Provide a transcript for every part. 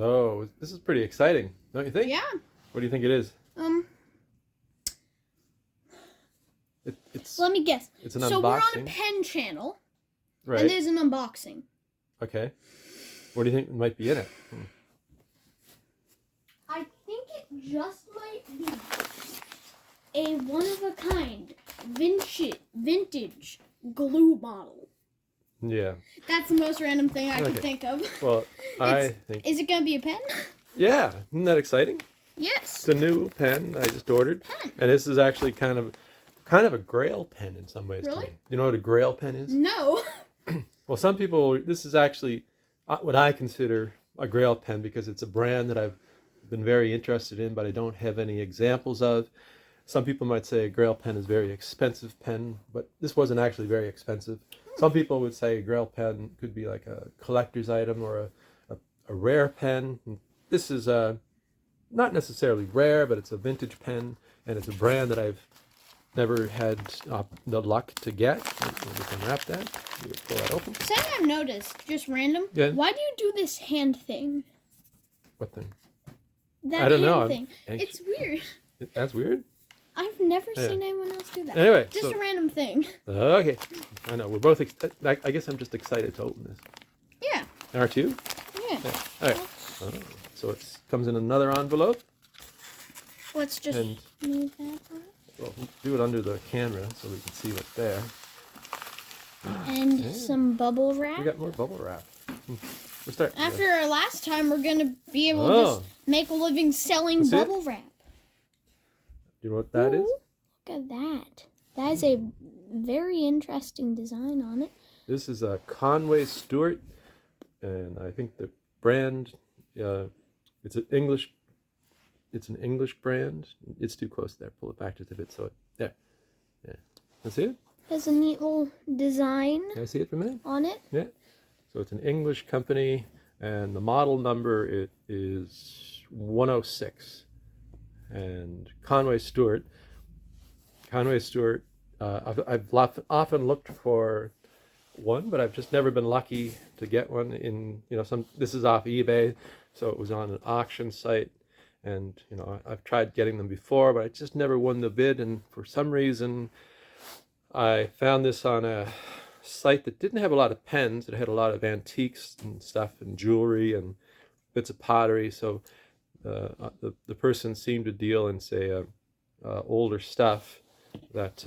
So this is pretty exciting, don't you think? Yeah. What do you think it is? It's Let me guess. It's an So unboxing. we're on a pen channel, Right. and there's an unboxing. Okay. What do you think might be in it? I think it just might be a one-of-a-kind vintage glue bottle. Yeah. That's the most random thing I could think of. Well, I think... Is it going to be a pen? Yeah. Isn't that exciting? Yes. It's a new pen I just ordered. Pen. And this is actually kind of a grail pen in some ways. Really? To me. You know what a grail pen is? No. Well, some people, this is actually what I consider a grail pen because it's a brand that I've been very interested in, but I don't have any examples of. Some people might say a grail pen is a very expensive pen, but this wasn't actually very expensive. Some people would say a grail pen could be like a collector's item or a rare pen. This is not necessarily rare, but it's a vintage pen, and it's a brand that I've never had the luck to get. We can wrap that. You pull that open. Something I've noticed, just random. Yeah. Why do you do this hand thing? What thing? That I don't hand know. thing. It's weird. That's weird? I've never seen anyone else do that. Anyway. Just a random thing. Okay. I know. We're both... I guess I'm just excited to open this. Yeah. Aren't you? Yeah. All right. So it comes in another envelope. Let's just move that on. Well, do it under the camera so we can see what's there. And some bubble wrap. We got more bubble wrap. We're starting. After our last time, we're going to be able to just make a living selling bubble wrap. Do you know what that is? Look at that. That is a very interesting design on it. This is a Conway Stewart, and I think the brand, it's an English brand. It's too close there. Pull it back just a bit. So there. Yeah. Can I see it? There's a neat little design. Can I see it for a minute? On it. Yeah. So it's an English company, and the model number is 106. And Conway Stewart. I've often looked for one, but I've just never been lucky to get one. This is off eBay, so it was on an auction site, and I've tried getting them before, but I just never won the bid. And for some reason, I found this on a site that didn't have a lot of pens. It had a lot of antiques and stuff, and jewelry and bits of pottery. So the person seemed to deal in, say, older stuff that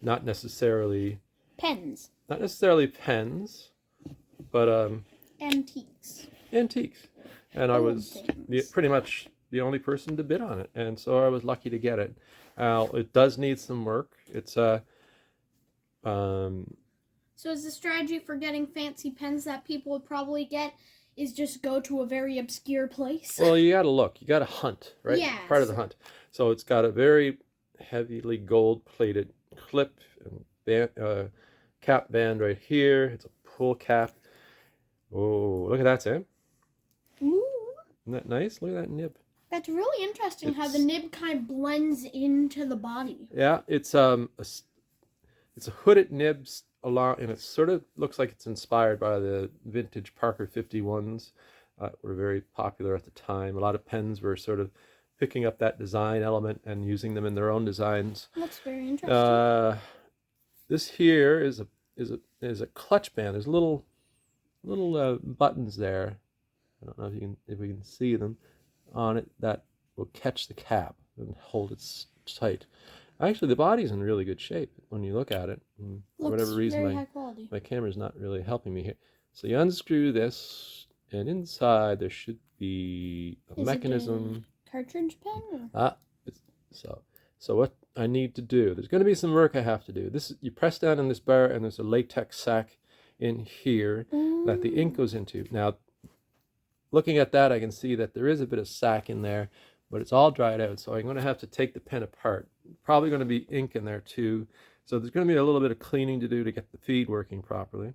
not necessarily pens, but antiques. And I was pretty much the only person to bid on it, and so I was lucky to get it. It does need some work. It's So is the strategy for getting fancy pens that people would probably get is just go to a very obscure place? Well, you got to look. You got to hunt, right? Yeah. Part of the hunt. So it's got a very heavily gold-plated clip and cap band right here. It's a pull cap. Oh, look at that, Sam. Ooh. Isn't that nice? Look at that nib. That's really interesting how the nib kind of blends into the body. Yeah, it's a hooded nib and it sort of looks like it's inspired by the vintage Parker 51s. Were very popular at the time. A lot of pens were sort of picking up that design element and using them in their own designs. That's very interesting. This here is a clutch band. There's little buttons there. I don't know if we can see them on it that will catch the cap and hold it tight. Actually, the body's in really good shape when you look at it. For whatever reason, my camera's not really helping me here. So you unscrew this, and inside there should be a mechanism. Cartridge pen? So what I need to do, there's going to be some work I have to do. You press down on this bar, and there's a latex sac in here that the ink goes into. Now, looking at that, I can see that there is a bit of sac in there, but it's all dried out, so I'm going to have to take the pen apart. Probably going to be ink in there too, so there's going to be a little bit of cleaning to do to get the feed working properly.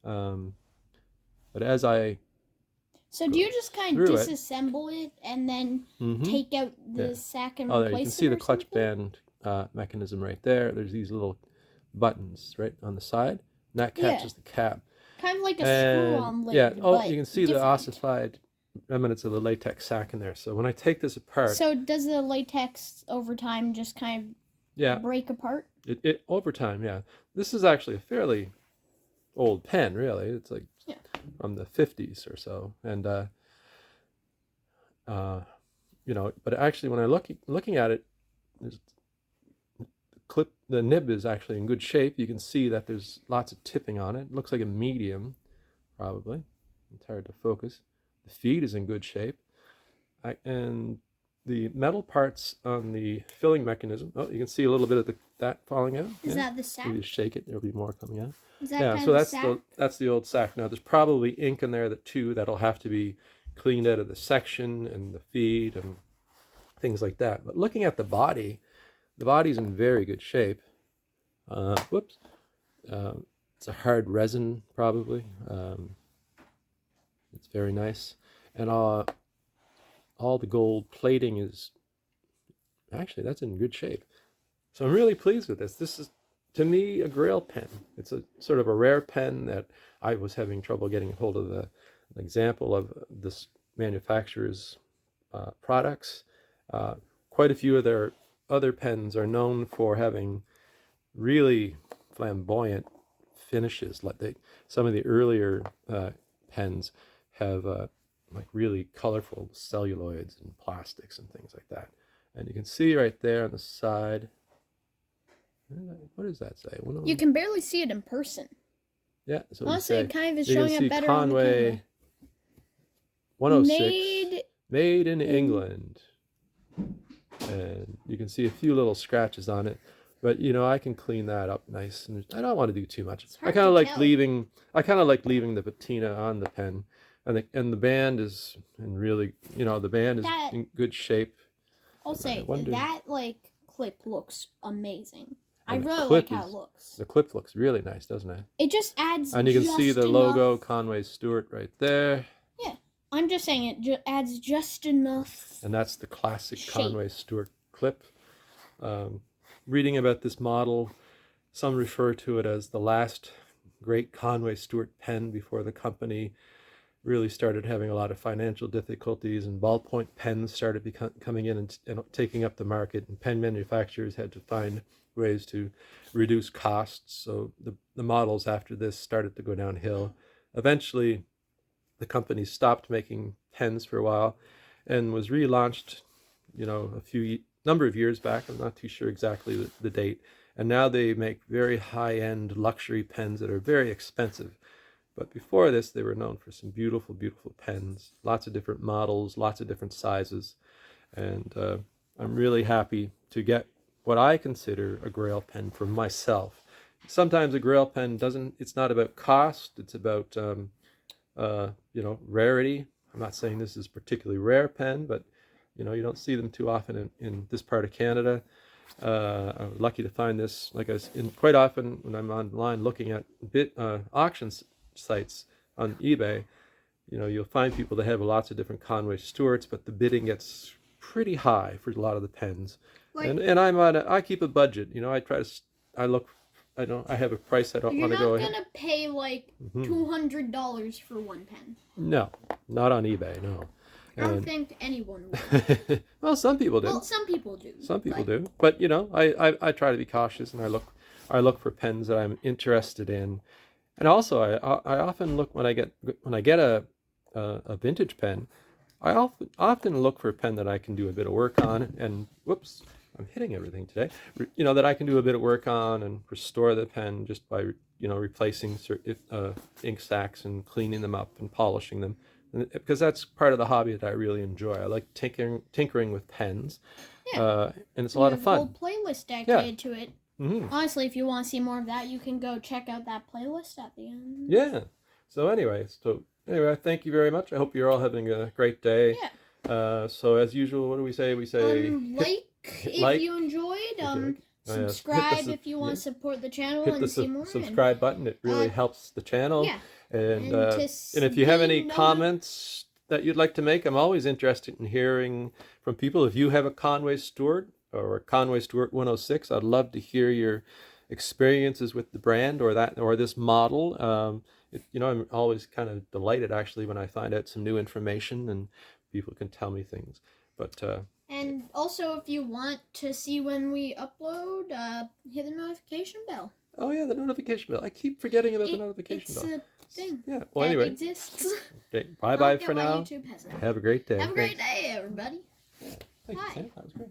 But as I So do you just kind of disassemble it and then take out the sac and replace it? There, you can see the clutch band mechanism right there. There's these little buttons right on the side, and that catches the cap. Kind of like a And screw-on lid, yeah, oh, but you can see the different. ossified remnants of the latex sac in there. So when I take this apart, So does the latex over time just kind yeah, of break apart? it over time, yeah. This is actually a fairly old pen, really. It's like Yeah. from the 50s or so, and uh, but actually, when I looking at it, there's the nib is actually in good shape. You can see that there's lots of tipping on it. It looks like a medium, probably. It's hard to focus. The feed is in good shape, and the metal parts on the filling mechanism. Oh, you can see a little bit of that falling out. Is Yeah. that the sack? If you shake it, there'll be more coming out. Is that Yeah, kind so of the that's sack? that's the old sack. Now there's probably ink in there too that'll have to be cleaned out of the section and the feed and things like that. But looking at the body's in very good shape. Whoops. It's a hard resin, probably. It's very nice. And all the gold plating is actually, that's in good shape. So I'm really pleased with this. This is, to me, a Grail pen. It's a sort of a rare pen that I was having trouble getting a hold of an example of this manufacturer's products. Quite a few of their other pens are known for having really flamboyant finishes. Some of the earlier pens have like really colorful celluloids and plastics and things like that. And you can see right there on the side, what does that say? You can barely see it in person. Yeah, so Honestly, it kind of is you showing can up see better on the Conway camera. 106, made in England. And you can see a few little scratches on it, but I can clean that up nice, and I don't want to do too much. I kind of like leaving the patina on the pen, and the band is in really, the band is in good shape. I'll say that clip looks amazing. And I really like how it looks. The clip looks really nice, doesn't it? It just adds. And you can see the logo, Conway Stewart, right there. Yeah, I'm just saying it adds just enough. And that's the classic Conway Stewart clip. Reading about this model, some refer to it as the last great Conway Stewart pen before the company really started having a lot of financial difficulties, and ballpoint pens started coming in and taking up the market, and pen manufacturers had to find ways to reduce costs. So the models after this started to go downhill. Eventually, the company stopped making pens for a while and was relaunched, a number of years back. I'm not too sure exactly the date. And now they make very high-end luxury pens that are very expensive. But before this, they were known for some beautiful, beautiful pens, lots of different models, lots of different sizes. And I'm really happy to get what I consider a Grail pen for myself. Sometimes a Grail pen it's not about cost, it's about, rarity. I'm not saying this is a particularly rare pen, but, you don't see them too often in this part of Canada. I'm lucky to find this, like quite often when I'm online looking at auctions sites on eBay, you'll find people that have lots of different Conway Stewarts, but the bidding gets pretty high for a lot of the pens. And I keep a budget. I have a price I don't want to go ahead. You're not gonna pay like $200 for one pen. No, not on eBay. No. I don't think anyone would. Well, some people do. Well, some people do. Some people do, but I try to be cautious, and I look for pens that I'm interested in. And also, I often look when I get a vintage pen. I often look for a pen that I can do a bit of work on. And whoops, I'm hitting everything today. That I can do a bit of work on and restore the pen just by replacing ink sacs and cleaning them up and polishing them, because that's part of the hobby that I really enjoy. I like tinkering with pens, and it's a lot of fun. There's a whole playlist dedicated to it. Mm-hmm. Honestly, if you want to see more of that, you can go check out that playlist at the end. Yeah. So anyway, thank you very much. I hope you're all having a great day. Yeah. So as usual, what do we say? We say if you enjoyed. Subscribe if you want to support the channel and see more. Hit the subscribe button. It really helps the channel. Yeah. And if you have any comments that you'd like to make, I'm always interested in hearing from people. If you have a Conway Stewart or a Conway Stewart 106, I'd love to hear your experiences with the brand or this model. I'm always kind of delighted actually when I find out some new information and people can tell me things. But And also, if you want to see when we upload, hit the notification bell. oh yeah, the notification bell. I keep forgetting about the notification It's bell. a thing. Yeah. Well, that anyway. exists. Okay. Bye bye Get for why now. YouTube has it. Have a great day. Have a great Thanks. day, everybody. Thank you, Bye. Sam. That was great.